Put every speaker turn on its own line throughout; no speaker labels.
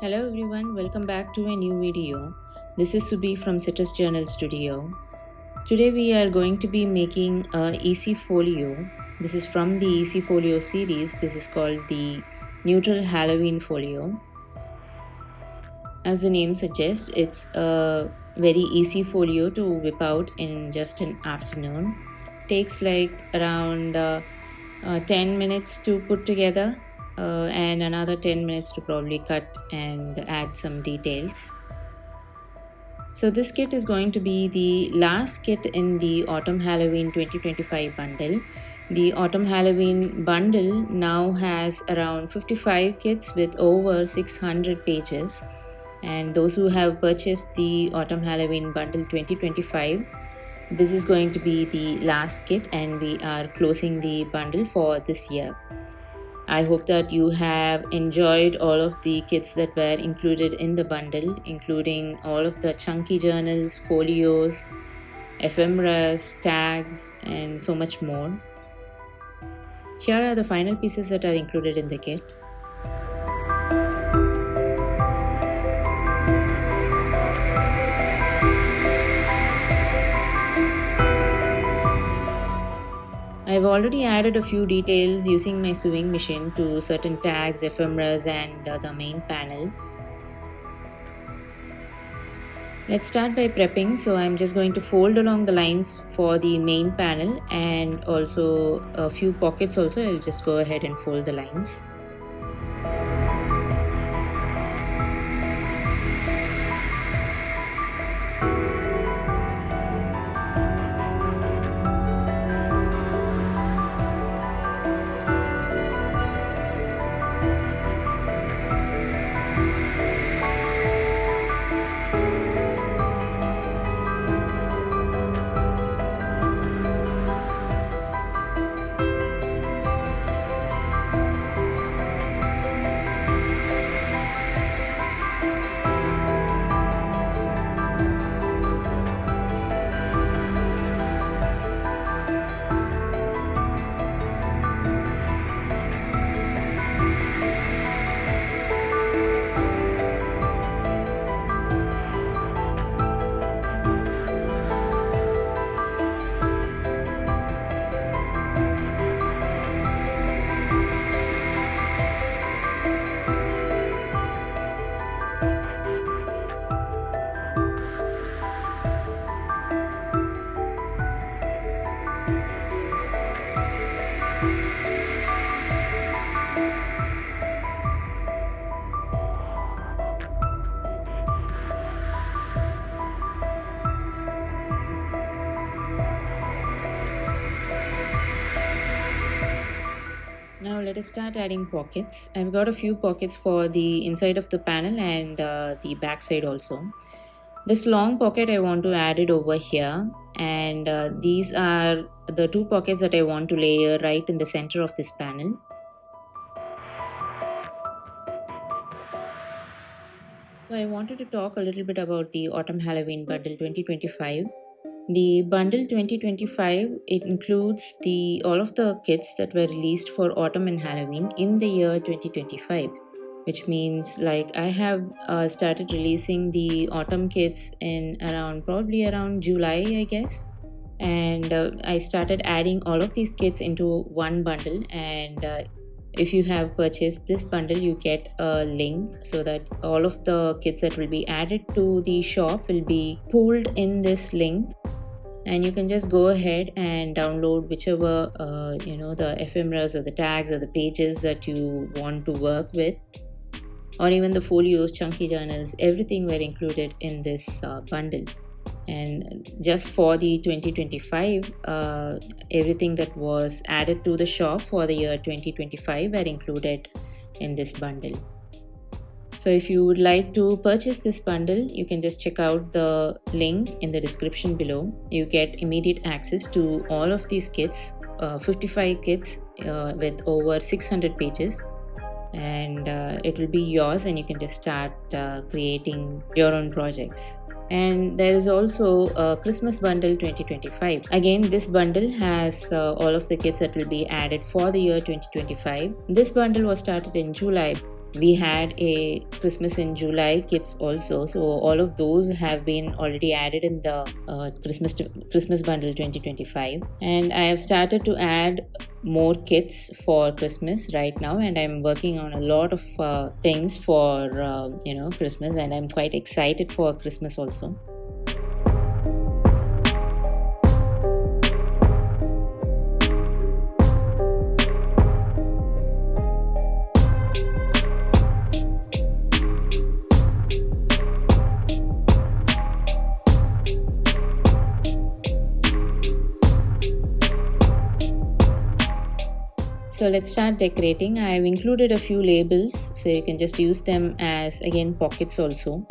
Hello everyone, welcome back to a new video. This is Subi from Citrus Journal Studio. Today we are going to be making a Easy Folio. This is from the Easy Folio series. This is called the Neutral Halloween Folio. As the name suggests, it's a very easy folio to whip out in just an afternoon. Takes like around 10 minutes to put together. And another 10 minutes to probably cut and add some details. So this kit is going to be the last kit in the Autumn Halloween 2025 bundle. The Autumn Halloween bundle now has around 55 kits with over 600 pages. And those who have purchased the Autumn Halloween bundle 2025, this is going to be the last kit and we are closing the bundle for this year. I hope that you have enjoyed all of the kits that were included in the bundle, including all of the chunky journals, folios, ephemeras, tags, and so much more. Here are the final pieces that are included in the kit. I've already added a few details using my sewing machine to certain tags, ephemeras and the main panel. Let's start by prepping. So I'm just going to fold along the lines for the main panel and also a few pockets also. I'll just go ahead and fold the lines. Now let us start adding pockets. I've got a few pockets for the inside of the panel and the back side also. This long pocket I want to add it over here, and these are the two pockets that I want to layer right in the center of this panel. So I wanted to talk a little bit about the Autumn Halloween Bundle 2025. The bundle 2025, it includes all of the kits that were released for autumn and Halloween in the year 2025, which means like I have started releasing the autumn kits in probably around July, I guess. And I started adding all of these kits into one bundle, and if you have purchased this bundle, you get a link so that all of the kits that will be added to the shop will be pooled in this link. And you can just go ahead and download whichever the ephemeras or the tags or the pages that you want to work with, or even the folios, chunky journals. Everything were included in this bundle. And just for the 2025, everything that was added to the shop for the year 2025 were included in this bundle. So if you would like to purchase this bundle, you can just check out the link in the description below. You get immediate access to all of these kits, 55 kits with over 600 pages. And it will be yours, and you can just start creating your own projects. And there is also a Christmas bundle 2025. Again, this bundle has all of the kits that will be added for the year 2025. This bundle was started in July, We had a Christmas in July kits also, so all of those have been already added in the Christmas bundle 2025. And I have started to add more kits for Christmas right now, and I'm working on a lot of things for Christmas, and I'm quite excited for Christmas also. So let's start decorating. I've included a few labels, so you can just use them as, again, pockets also.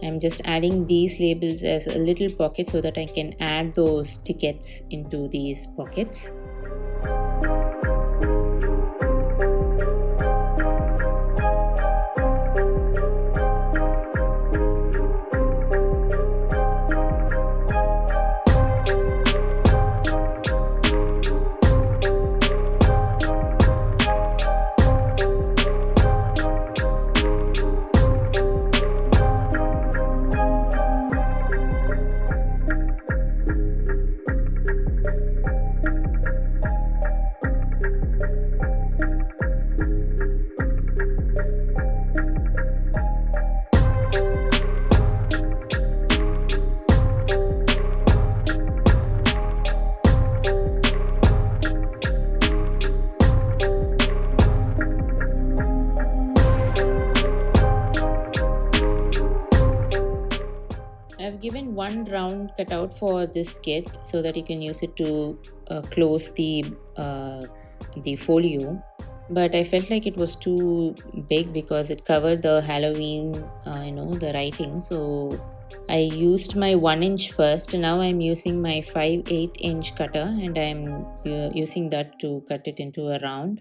I'm just adding these labels as a little pocket so that I can add those tickets into these pockets. I've given one round cutout for this kit so that you can use it to close the folio, but I felt like it was too big because it covered the Halloween, the writing. So I used my 1-inch first. Now I'm using my 5/8 inch cutter, and I'm using that to cut it into a round.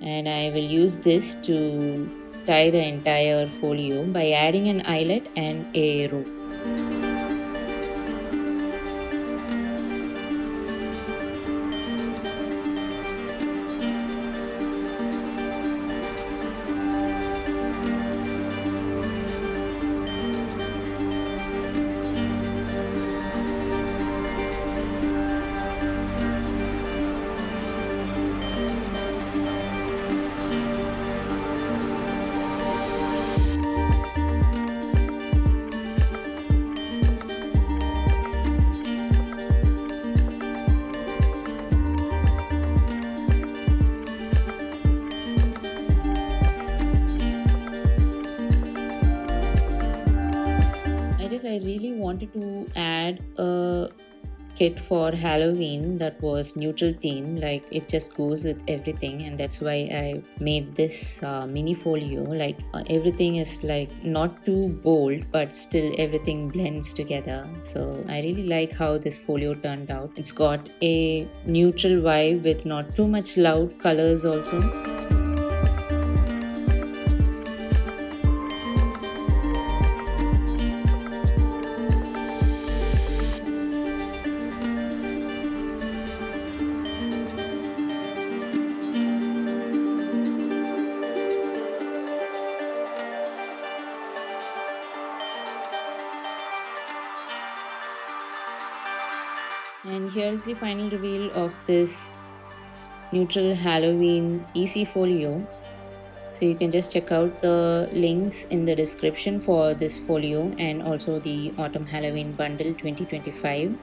And I will use this to tie the entire folio by adding an eyelet and a rope. I really wanted to add a kit for Halloween that was neutral theme, like it just goes with everything, and that's why I made this mini folio. Like everything is like not too bold, but still everything blends together. So I really like how this folio turned out. It's got a neutral vibe with not too much loud colors also. And here's the final reveal of this Neutral Halloween Easy Folio. So you can just check out the links in the description for this folio and also the Autumn Halloween Bundle 2025.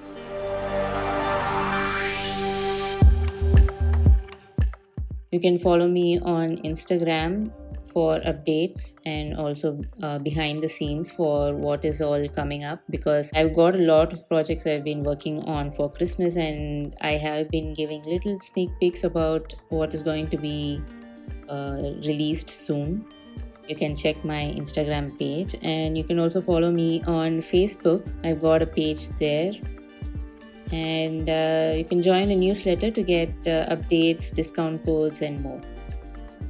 You can follow me on Instagram for updates and also behind the scenes for what is all coming up, because I've got a lot of projects I've been working on for Christmas, and I have been giving little sneak peeks about what is going to be released soon. You can check my Instagram page, and you can also follow me on Facebook. I've got a page there, and you can join the newsletter to get updates, discount codes, and more.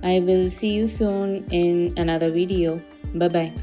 I will see you soon in another video. Bye bye.